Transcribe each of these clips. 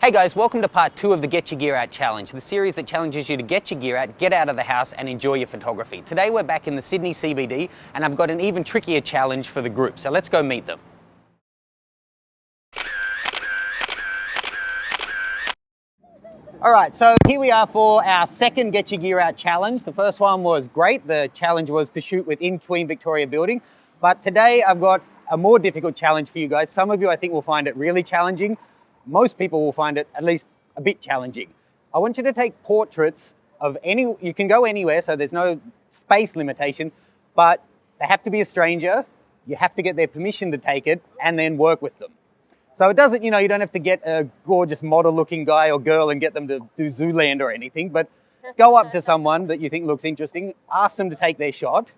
Hey guys, welcome to part 2 of the Get Your Gear Out Challenge, the series that challenges you to get your gear out, get out of the house and enjoy your photography. Today we're back in the Sydney CBD and I've got an even trickier challenge for the group, so let's go meet them. Alright, so here we are for our second Get Your Gear Out challenge. The first one was great, the challenge was to shoot within Queen Victoria Building, but today I've got a more difficult challenge for you guys. Some of you I think will find it really challenging. Most people will find it at least a bit challenging. I want you to take portraits of you can go anywhere, so there's no space limitation, but they have to be a stranger. You have to get their permission to take it and then work with them. So it doesn't, you don't have to get a gorgeous model looking guy or girl and get them to do Zooland or anything, but go up to someone that you think looks interesting, ask them to take their shot.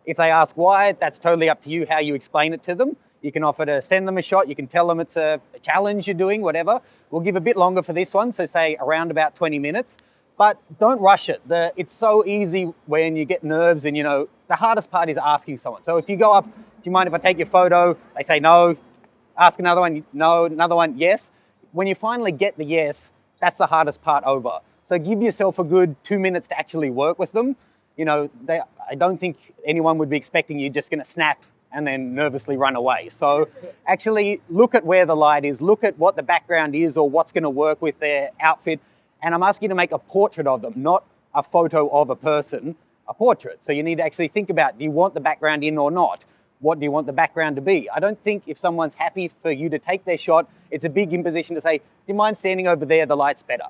If they ask why, that's totally up to you how you explain it to them. You can offer to send them a shot. You can tell them it's a challenge you're doing, whatever. We'll give a bit longer for this one, so say around about 20 minutes. But don't rush it. It's so easy when you get nerves and, the hardest part is asking someone. So if you go up, do you mind if I take your photo? They say no. Ask another one, no. Another one, yes. When you finally get the yes, that's the hardest part over. So give yourself a good 2 minutes to actually work with them. I don't think anyone would be expecting you just going to snap and then nervously run away. So actually look at where the light is, look at what the background is or what's going to work with their outfit. And I'm asking you to make a portrait of them, not a photo of a person, a portrait. So you need to actually think about, do you want the background in or not? What do you want the background to be? I don't think if someone's happy for you to take their shot, it's a big imposition to say, do you mind standing over there? The light's better.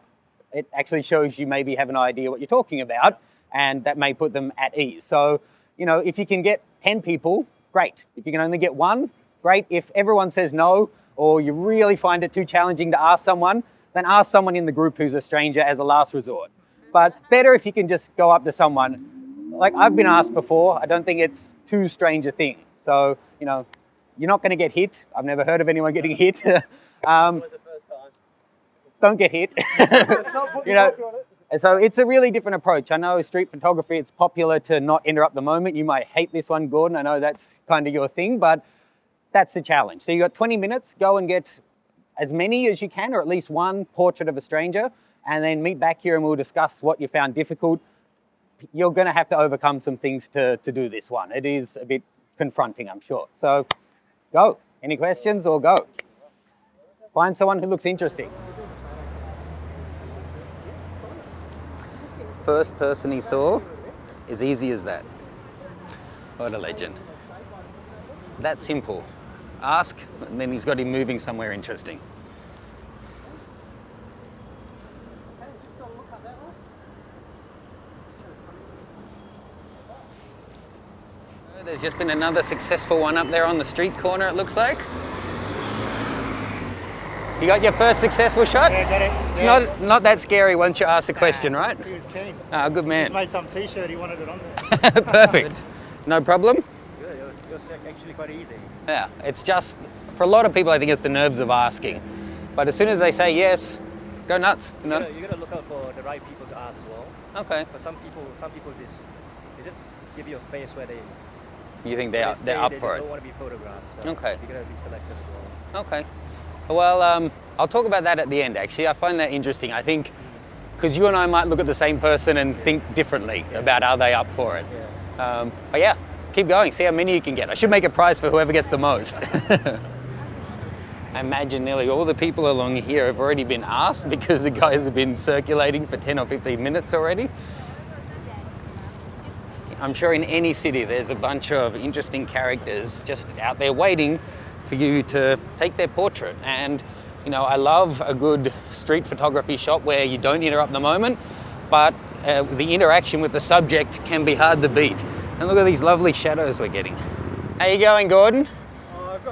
It actually shows you maybe have an idea what you're talking about, and that may put them at ease. So, if you can get 10 people, great. If you can only get one, great. If everyone says no, or you really find it too challenging to ask someone, then ask someone in the group who's a stranger as a last resort. But better if you can just go up to someone. Like I've been asked before, I don't think it's too strange a thing. So, you're not going to get hit. I've never heard of anyone getting hit. It was the first time. Don't get hit. So it's a really different approach. I know street photography, it's popular to not interrupt the moment. You might hate this one, Gordon. I know that's kind of your thing, but that's the challenge. So you got 20 minutes, go and get as many as you can, or at least one portrait of a stranger, and then meet back here and we'll discuss what you found difficult. You're going to have to overcome some things to do this one. It is a bit confronting, I'm sure. So go. Any questions or go? Find someone who looks interesting. First person he saw, as easy as that. What a legend. That simple. Ask, and then he's got him moving somewhere interesting. There's just been another successful one up there on the street corner, it looks like. You got your first successful shot? Yeah, got it. It's not that scary once you ask the question, right? He was keen. Ah, good man. He made some t-shirt, he wanted it on there. Perfect. No problem? Good, it was actually quite easy. Yeah, it's just, for a lot of people, I think it's the nerves of asking. But as soon as they say yes, go nuts, You gotta look out for the right people to ask as well. Okay. But some people just give you a face where they You think they're up for they it? don't want to be photographed. So Okay. you gotta be selective as well. Okay. Well, I'll talk about that at the end, actually. I find that interesting. I think, because you and I might look at the same person and think differently about are they up for it. Yeah. But yeah, keep going, see how many you can get. I should make a prize for whoever gets the most. I imagine nearly all the people along here have already been asked because the guys have been circulating for 10 or 15 minutes already. I'm sure in any city there's a bunch of interesting characters just out there waiting for you to take their portrait. And I love a good street photography shot where you don't interrupt the moment, but the interaction with the subject can be hard to beat. And look at these lovely shadows we're getting. How you going, Gordon? I've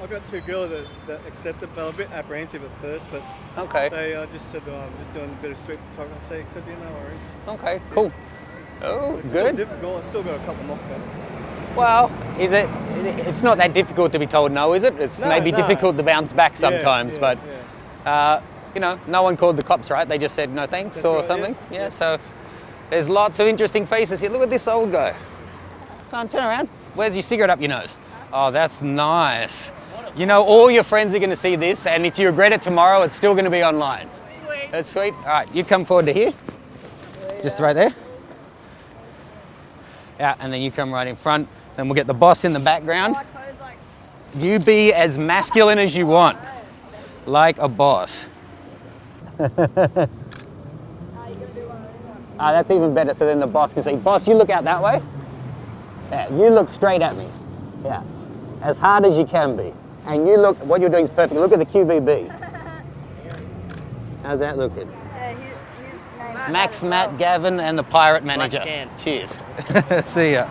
got two girls that accepted. They were a bit apprehensive at first, but Okay. they just said, I'm just doing a bit of street photography. I say, accept you, no worries. Okay, cool. Oh, It's good. still difficult. I've still got a couple knockbacks. Well, it's not that difficult to be told no, is it? It's No, maybe no. difficult to bounce back sometimes, yeah, but no one called the cops, right? They just said no thanks That's or right, something. yeah. Yeah, so there's lots of interesting faces here. Look at this old guy. Come on, turn around. Where's your cigarette up your nose? Oh, that's nice. You know, all your friends are going to see this, and if you regret it tomorrow, it's still going to be online. That's sweet. All right, you come forward to here. Just right there. Yeah, and then you come right in front. Then we'll get the boss in the background. You be as masculine as you want, like a boss. That's even better, so then the boss can see. Boss, you look out that way. Yeah, you look straight at me. Yeah, as hard as you can be. And you look, what you're doing is perfect. Look at the QVB. How's that looking? Max, Matt, Gavin, and the pirate manager. Cheers. See ya.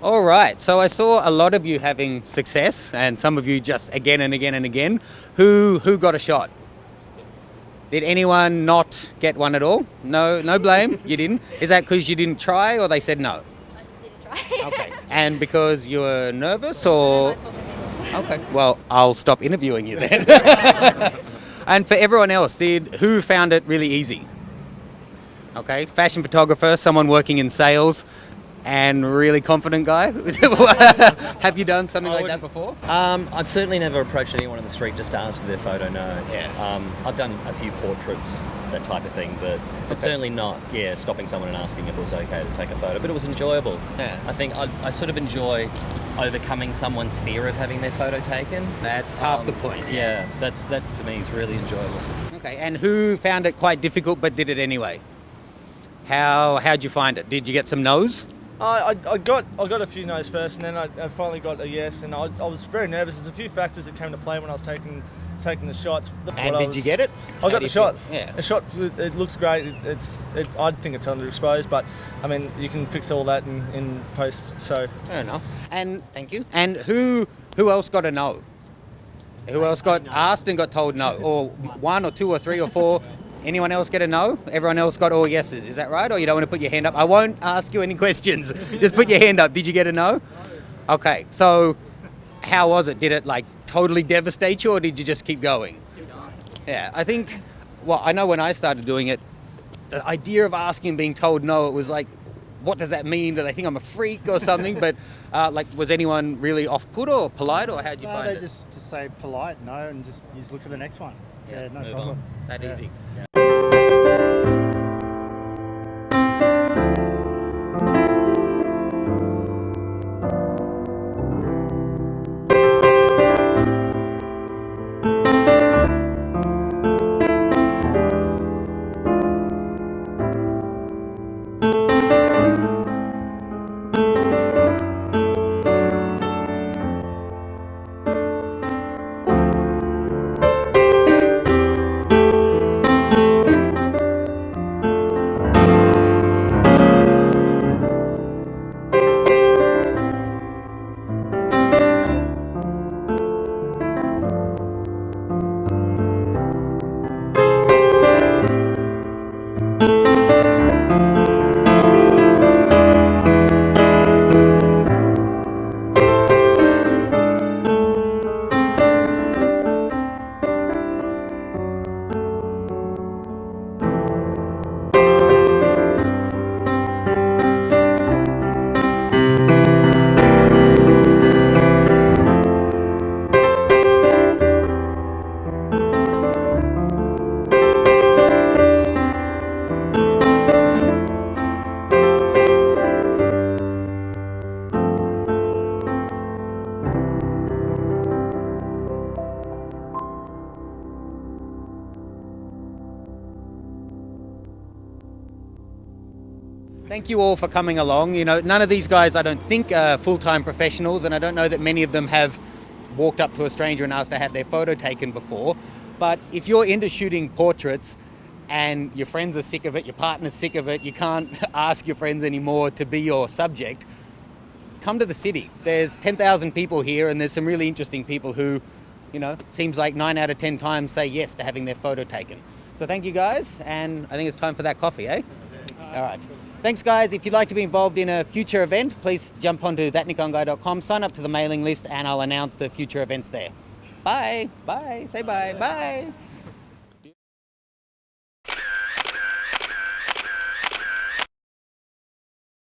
All right, so I saw a lot of you having success, and some of you just again and again and again. Who got a shot? Did anyone not get one at all? No blame. You didn't. Is that because you didn't try, or they said no? I didn't try. Okay. And because you were nervous, or? Okay. Well, I'll stop interviewing you then. And for everyone else, who found it really easy? Okay. Fashion photographer, someone working in sales, and really confident guy. Have you done something like that before? I've certainly never approached anyone on the street just to ask for their photo, no. Yeah. I've done a few portraits, that type of thing, but certainly not, stopping someone and asking if it was okay to take a photo. But it was enjoyable. Yeah. I think I sort of enjoy overcoming someone's fear of having their photo taken. That's half the point. Yeah, that for me is really enjoyable. Okay, and who found it quite difficult but did it anyway? How'd you find it? Did you get some no's? I got a few no's first, and then I finally got a yes, and I was very nervous. There's a few factors that came to play when I was taking the shots. And did you get it? I got the shot. Yeah. The shot, it looks great. I think it's underexposed, but I mean, you can fix all that in post. So fair enough. And thank you. And who else got a no? Who else got asked and got told no? Or one or two or three or four? Anyone else get a no? Everyone else got all yeses. Is that right? Or you don't want to put your hand up? I won't ask you any questions. Just put your hand up. Did you get a no? Okay. So how was it? Did it like totally devastate you, or did you just keep going? Yeah. I think, well, I know when I started doing it, the idea of asking and being told no, it was like, what does that mean? Do they think I'm a freak or something? But like, was anyone really off-put or polite, or how'd you find it? They just say polite, no, and just look for the next one. Yeah, no move problem. on. That easy. Thank you all for coming along. You know, none of these guys I don't think are full-time professionals, and I don't know that many of them have walked up to a stranger and asked to have their photo taken before. But if you're into shooting portraits and your friends are sick of it, your partner's sick of it, you can't ask your friends anymore to be your subject, come to the city. There's 10,000 people here, and there's some really interesting people who, you know, it seems like 9 out of 10 times say yes to having their photo taken. So thank you guys, and I think it's time for that coffee, eh? All right. Thanks, guys. If you'd like to be involved in a future event, please jump onto thatnikonguy.com, sign up to the mailing list, and I'll announce the future events there. Bye. Bye. Say bye. Bye.